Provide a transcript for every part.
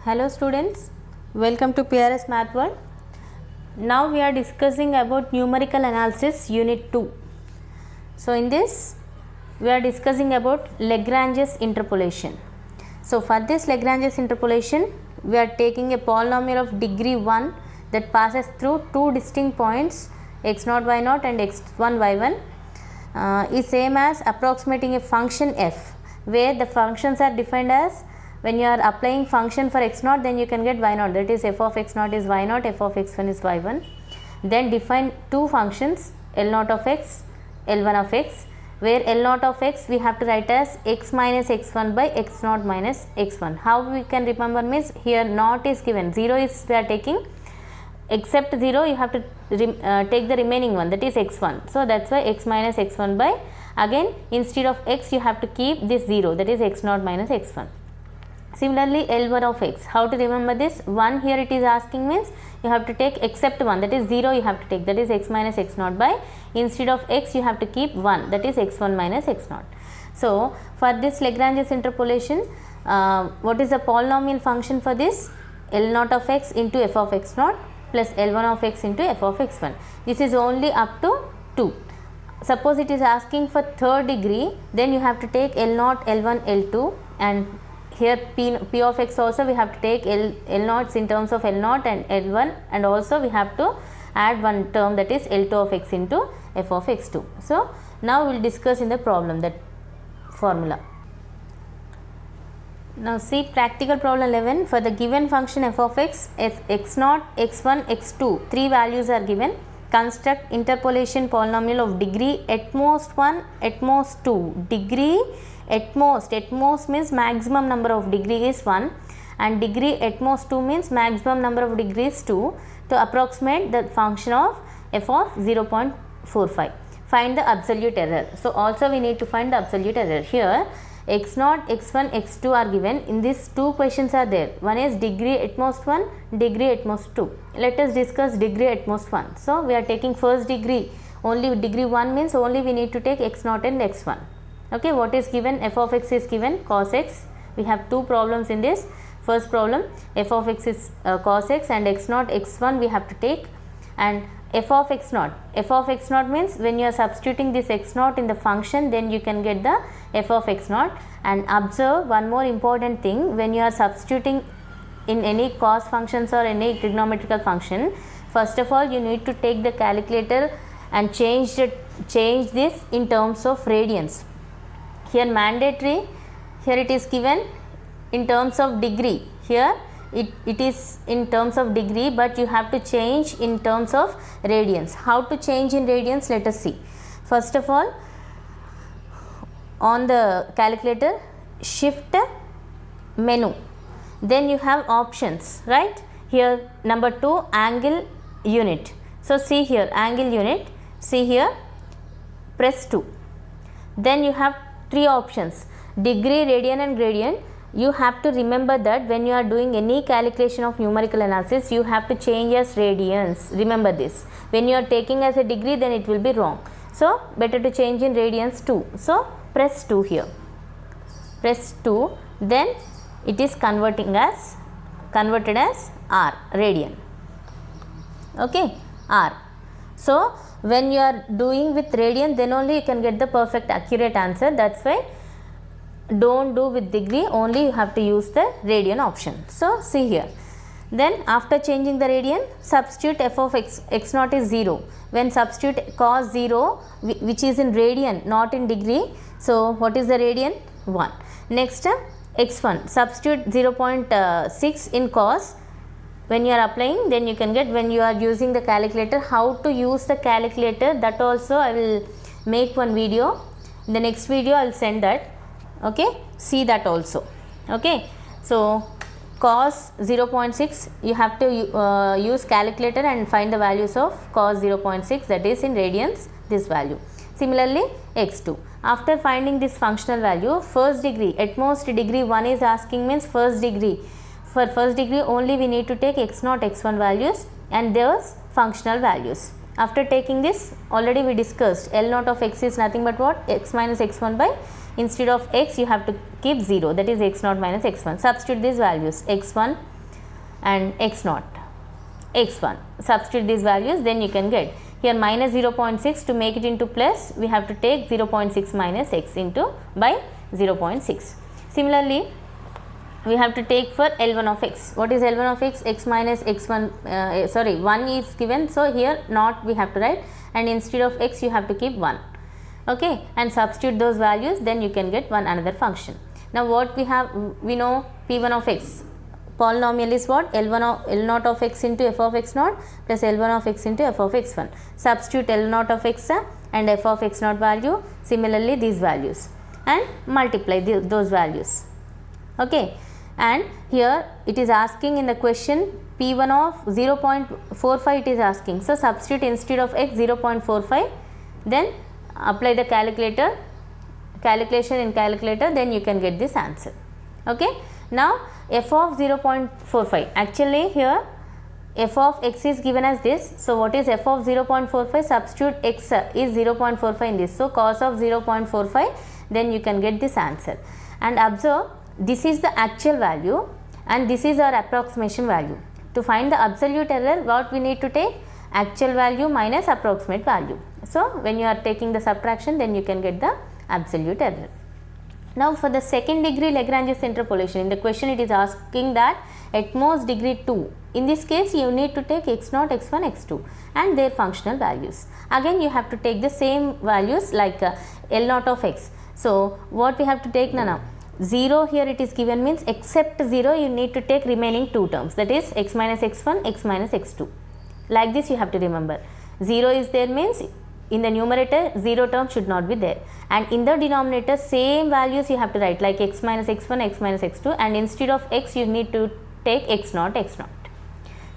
Hello students, welcome to PRS Math World. Now we are discussing about numerical analysis unit 2. So in this we are discussing about Lagrange's interpolation. So for this Lagrange's interpolation we are taking a polynomial of degree 1 that passes through two distinct points x0 y0 and x1 y1 is same as approximating a function f where the functions are defined as when you are applying function for x0 then you can get y0, that is f of x0 is y0, f of x1 is y1. Then define two functions L0 of x, L1 of x, where L0 of x we have to write as x minus x1 by x0 minus x1. How we can remember means here not is given, 0 is we are taking, except 0 you have to take the remaining one, that is x1. So that's why x minus x1 by, again instead of x you have to keep this 0, that is x0 minus x1. Similarly L1 of x, how to remember this? 1 here it is asking means you have to take except 1, that is 0 you have to take, that is x minus x0 by, instead of x you have to keep 1, that is x1 minus x0. So for this Lagrange's interpolation, what is the polynomial function for this? L0 of x into f of x0 plus L1 of x into f of x1. This is only up to 2. Suppose it is asking for third degree, then you have to take L0, L1, L2, and here p of x also we have to take L0 in terms of L0 and L1, and also we have to add one term, that is L2 of x into f of x2. So now we will discuss in the problem that formula. Now see practical problem 11. For the given function f of x, x0, x1, x2, three values are given. Construct interpolation polynomial of degree at most 1, at most 2. Degree at most means maximum number of degree is 1 and degree at most 2 means maximum number of degrees 2 to approximate the function of f of 0.45. Find the absolute error. So also we need to find the absolute error. Here x0, x1, x2 are given. In these two questions are there. One is degree at most 1, degree at most 2. Let us discuss degree at most 1. So we are taking first degree. Only degree 1 means only we need to take x0 and x1. Okay, what is given? F of x is given cos x. We have two problems in this. First problem, f of x is cos x and x0, x1 we have to take, and f of x0. F of x0 means when you are substituting this x0 in the function, then you can get the f of x0. And observe one more important thing, when you are substituting in any cos functions or any trigonometrical function, first of all you need to take the calculator and change this in terms of radians. Here mandatory, here it is given in terms of degree, here it is in terms of degree, but you have to change in terms of radians. How to change in radians? Let us see. First of all, on the calculator, shift menu, then you have options, right? Here number 2, angle unit. So see here angle unit, see here, press 2. Then you have three options, degree, radian and gradient. You have to remember that when you are doing any calculation of numerical analysis, you have to change as radians. Remember this. When you are taking as a degree, then it will be wrong. So better to change in radians too. So press 2 here. Press 2. Then it is converted as R, radian. Okay, R. So when you are doing with radian, then only you can get the perfect accurate answer. That's why don't do with degree, only you have to use the radian option. So see here, then after changing the radian, substitute f of x0 is 0. When substitute cos 0, which is in radian not in degree, so what is the radian? 1. Next x1, substitute 0.6 in cos. When you are applying, then you can get, when you are using the calculator, how to use the calculator, that also I will make one video. In the next video I will send that. Okay, see that also. Okay, so cos 0.6 you have to use calculator and find the values of cos 0.6, that is in radians, this value. Similarly x2, after finding this functional value, first degree, at most degree 1 is asking means first degree. For first degree only we need to take x0, x1 values and those functional values. After taking this, already we discussed L0 of x is nothing but what? X minus x1 by, instead of x you have to keep 0, that is x0 minus x1. Substitute these values, x1 and x naught, x1. Substitute these values, then you can get here minus 0.6. To make it into plus, we have to take 0.6 minus x into by 0.6. Similarly, we have to take for L1 of x. What is L1 of x? X minus x1, 1 is given, so here not we have to write, and instead of x you have to keep 1. Okay, and substitute those values, then you can get one another function. Now what we have, we know P1 of x polynomial is what? L0 of x into f of x naught plus L1 of x into f of x1. Substitute L0 of x and f of x naught value, similarly these values, and multiply those values. Okay, and here it is asking in the question P1 of 0.45 it is asking. So substitute instead of x 0.45, then apply the calculation in calculator, then you can get this answer. Okay, now f of 0.45, actually here f of x is given as this. So what is f of 0.45? Substitute x is 0.45 in this, so cos of 0.45, then you can get this answer. And observe, this is the actual value and this is our approximation value. To find the absolute error, what we need to take? Actual value minus approximate value. So when you are taking the subtraction, then you can get the absolute error. Now for the second degree Lagrange's interpolation, in the question it is asking that at most degree 2. In this case you need to take x0, x1, x2 and their functional values. Again you have to take the same values like L0 of x. So what we have to take now? 0 here it is given, means except 0 you need to take remaining two terms, that is x minus x1, x minus x2. Like this you have to remember. 0 is there means in the numerator 0 term should not be there, and in the denominator same values you have to write like x minus x1, x minus x2, and instead of x you need to take x0, x0.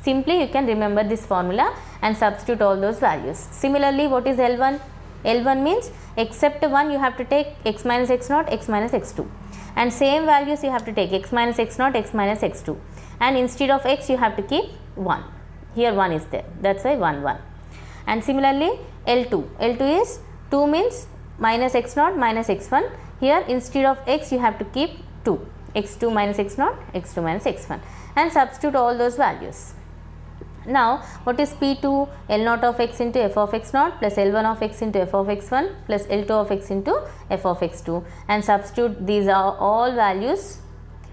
Simply you can remember this formula and substitute all those values. Similarly, what is L1? L1 means except 1 you have to take x minus x0, x minus x2, and same values you have to take x minus x0, x minus x2, and instead of x you have to keep 1. Here 1 is there, that's why 1, 1. And similarly L2, L2 is 2 means minus x0 minus x1, here instead of x you have to keep 2, x2 minus x0, x2 minus x1, and substitute all those values. Now what is P2? L0 of x into f of x0 plus L1 of x into f of x1 plus L2 of x into f of x2, and substitute these are all values.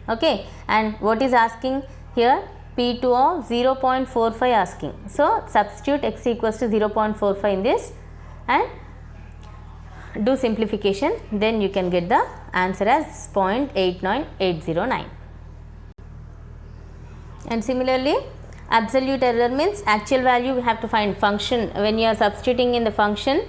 Okay, and what is asking here? P2 of 0.45 asking. So substitute x equals to 0.45 in this and do simplification, then you can get the answer as 0.89809. And similarly absolute error means actual value we have to find function. When you are substituting in the function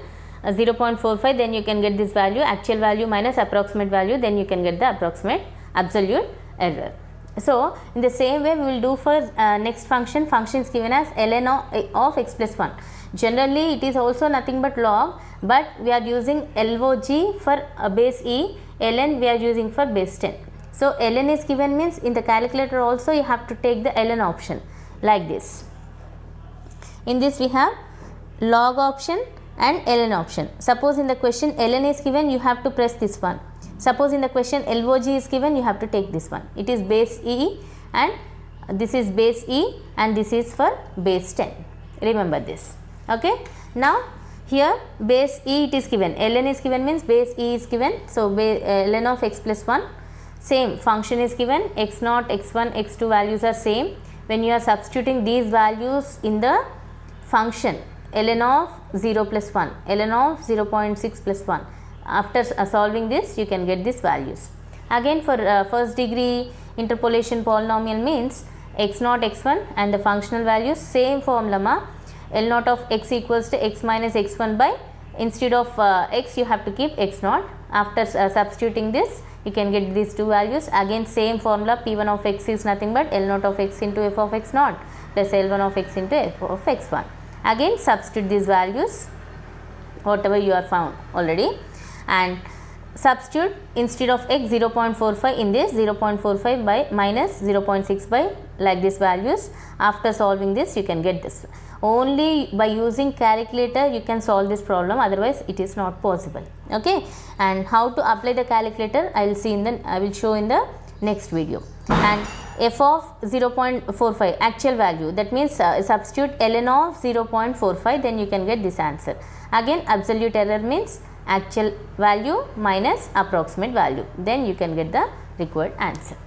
0.45, then you can get this value, actual value minus approximate value, then you can get the approximate absolute error. So in the same way we will do for next function. Function is given as ln of x plus 1. Generally it is also nothing but log, but we are using log for base e, ln we are using for base 10. So ln is given means in the calculator also you have to take the ln option like this. In this we have log option and ln option. Suppose in the question ln is given, you have to press this one. Suppose in the question log is given, you have to take this one. It is base e and this is base e and this is for base 10. Remember this. Okay. Now here base e it is given, ln is given means base e is given. So ln of x plus 1, same function is given, x0, x1, x2 values are same. When you are substituting these values in the function, ln of 0 plus 1, ln of 0.6 plus 1, after solving this you can get these values. Again for first degree interpolation polynomial means x0, x1 and the functional values, same formula, L0 of x equals to x minus x1 by, instead of x you have to keep x0. After substituting this you can get these two values. Again same formula, P1 of x is nothing but L0 of x into f of x0 plus L1 of x into f of x1. Again substitute these values whatever you are found already, and substitute instead of x 0.45 in this, 0.45 by minus 0.6 by, like this values. After solving this you can get this. Only by using calculator you can solve this problem, otherwise it is not possible. Okay, and how to apply the calculator I will show in the next video. And f of 0.45 actual value, that means substitute ln of 0.45, then you can get this answer. Again absolute error means actual value minus approximate value, then you can get the required answer.